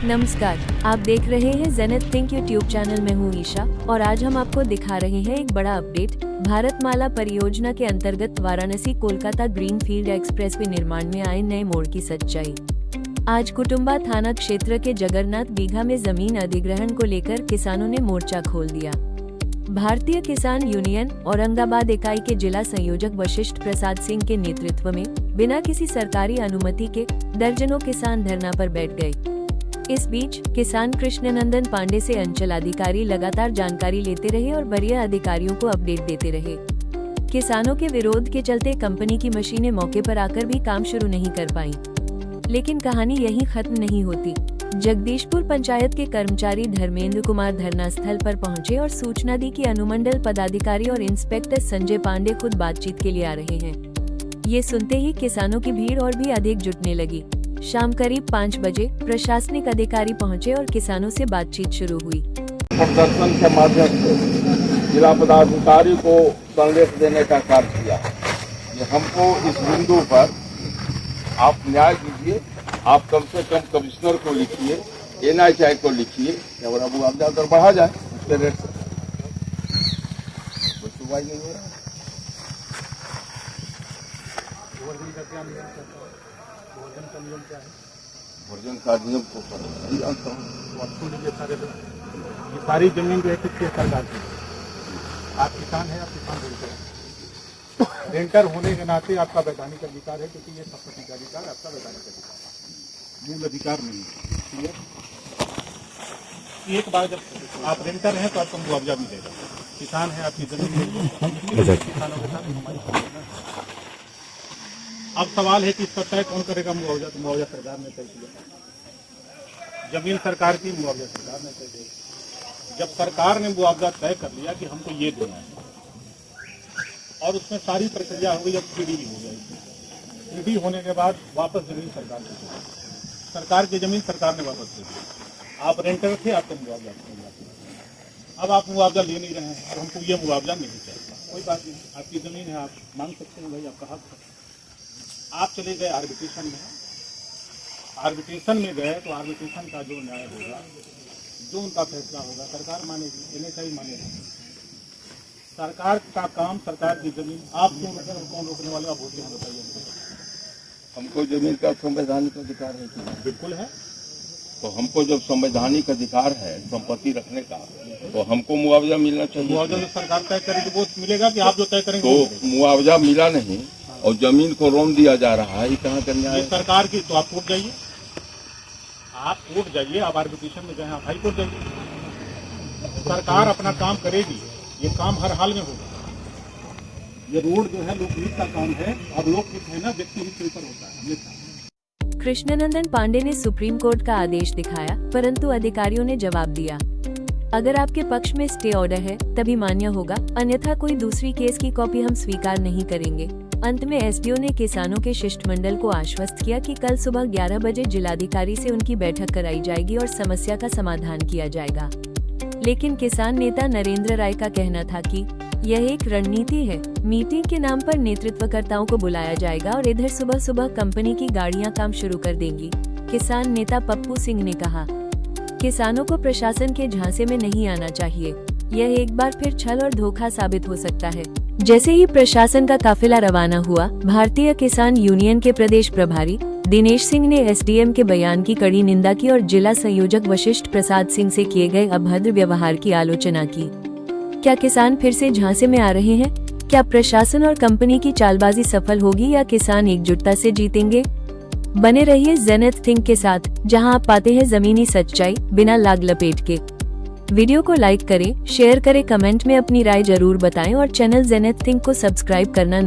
नमस्कार, आप देख रहे हैं जेनेथ थिंक यूट्यूब चैनल में हूँ ईशा और आज हम आपको दिखा रहे हैं एक बड़ा अपडेट। भारतमाला परियोजना के अंतर्गत वाराणसी कोलकाता ग्रीनफील्ड एक्सप्रेसवे निर्माण में आए नए मोड़ की सच्चाई। आज कुटुंबा थाना क्षेत्र के जगन्नाथ बीघा में जमीन अधिग्रहण को लेकर किसानों ने मोर्चा खोल दिया। भारतीय किसान यूनियन औरंगाबाद इकाई के जिला संयोजक वशिष्ठ प्रसाद सिंह के नेतृत्व में बिना किसी सरकारी अनुमति के दर्जनों किसान धरना पर बैठ गए। इस बीच किसान कृष्णनंदन पांडे से अंचल अधिकारी लगातार जानकारी लेते रहे और वरीय अधिकारियों को अपडेट देते रहे। किसानों के विरोध के चलते कंपनी की मशीनें मौके पर आकर भी काम शुरू नहीं कर पाईं। लेकिन कहानी यहीं खत्म नहीं होती। जगदीशपुर पंचायत के कर्मचारी धर्मेंद्र कुमार धरना स्थल पर पहुंचे और सूचना दी कि अनुमंडल पदाधिकारी और इंस्पेक्टर संजय पांडे खुद बातचीत के लिए आ रहे हैं। ये सुनते ही किसानों की भीड़ और भी अधिक जुटने लगी। शाम करीब 5 बजे प्रशासनिक अधिकारी पहुंचे और किसानों से बातचीत शुरू हुई। प्रदर्शन के माध्यम से जिला पदाधिकारी को संदेश देने का कार्य किया। ये हमको इस बिंदु पर आप न्याय दीजिए। आप कम से कम कमिश्नर को लिखिए, NHI को लिखिए और अब मुआवजा दर बढ़ा जाए उसके रेट से। सुनवाई नहीं हो रहा है। भोजन का नियम को ये सारी जमीन जो है किसकी सरकार की? आप किसान हैं, आप किसान रेंटर होने के नाते आपका वैधानिक अधिकार है, क्योंकि ये संपत्ति का अधिकार आपका वैधानिक अधिकार है, मूल अधिकार नहीं है। एक बार जब आप रेंटर हैं तो आपको मुआवजा मिलेगा। किसान है, आपकी जमीन किसानों के साथ हमारी। अब सवाल है कि इसका तय कौन करेगा मुआवजा? तो मुआवजा सरकार ने तय किया। जमीन सरकार की, मुआवजा सरकार ने तय किया। जब सरकार ने मुआवजा तय कर लिया कि हमको ये देना है और उसमें सारी प्रक्रिया हो गई, अब पीडी भी हो गई। पीडी होने के बाद वापस जमीन सरकार को दी। सरकार की जमीन सरकार ने वापस दे दी। आप रेंटर थे, आपको मुआवजा मिला। अब आप मुआवजा ले नहीं रहे हैं, तो हमको ये मुआवजा नहीं चाहिए। कोई बात नहीं, आपकी जमीन है, आप मांग सकते हैं, भाई आपका हक है। आप चले गए आर्बिट्रेशन में। आर्बिट्रेशन में गए तो आर्बिट्रेशन का जो न्याय होगा, जो उनका फैसला होगा, सरकार मानेगी, NHI मानेगी। सरकार का काम, सरकार की जमीन आप क्यों रोकने और कौन रोकने वाले? आप होते हैं, बताइए। हमको जमीन का संवैधानिक अधिकार है कि? बिल्कुल है। तो हमको जब संवैधानिक अधिकार है संपत्ति रखने का, तो हमको मुआवजा मिलना चाहिए। मुआवजा जो सरकार तय करेगी वो मिलेगा कि आप जो तय करेंगे? तो मुआवजा मिला नहीं और जमीन को रोन दिया जा रहा है, ये कहाँ का न्याय है? सरकार की। तो आप कोर्ट जाइए, आप कोर्ट जाइए, आप आर्बिट्रेशन में गए, आप हाई कोर्ट जाइए। सरकार अपना काम करेगी, ये काम हर हाल में होगा। ये रोड जो है लोकहित का काम है, और लोकहित है ना, व्यक्ति हित के ऊपर होता है हमेशा। कृष्णनंदन पांडे ने सुप्रीम कोर्ट का आदेश दिखाया, परंतु अधिकारियों ने जवाब दिया, अगर आपके पक्ष में स्टे ऑर्डर है तभी मान्य होगा, अन्यथा कोई दूसरी केस की कॉपी हम स्वीकार नहीं करेंगे। अंत में SDO ने किसानों के शिष्टमंडल को आश्वस्त किया कि कल सुबह 11 बजे जिलाधिकारी से उनकी बैठक कराई जाएगी और समस्या का समाधान किया जाएगा। लेकिन किसान नेता नरेंद्र राय का कहना था कि यह एक रणनीति है। मीटिंग के नाम पर नेतृत्वकर्ताओं को बुलाया जाएगा और इधर सुबह सुबह कंपनी की गाड़ियां काम शुरू कर देंगी। किसान नेता पप्पू सिंह ने कहा, किसानों को प्रशासन के झांसे में नहीं आना चाहिए। यह एक बार फिर छल और धोखा साबित हो सकता है। जैसे ही प्रशासन का काफिला रवाना हुआ, भारतीय किसान यूनियन के प्रदेश प्रभारी दिनेश सिंह ने SDM के बयान की कड़ी निंदा की और जिला संयोजक वशिष्ठ प्रसाद सिंह से किए गए अभद्र व्यवहार की आलोचना की। क्या किसान फिर से झांसे में आ रहे हैं? क्या प्रशासन और कंपनी की चालबाजी सफल होगी या किसान एकजुटता से जीतेंगे? बने रहिए जेनेथ थिंक के साथ, जहां आप पाते हैं जमीनी सच्चाई बिना लाग लपेट के। वीडियो को लाइक करें, शेयर करें, कमेंट में अपनी राय जरूर बताएं और चैनल जेनेथ थिंक को सब्सक्राइब करना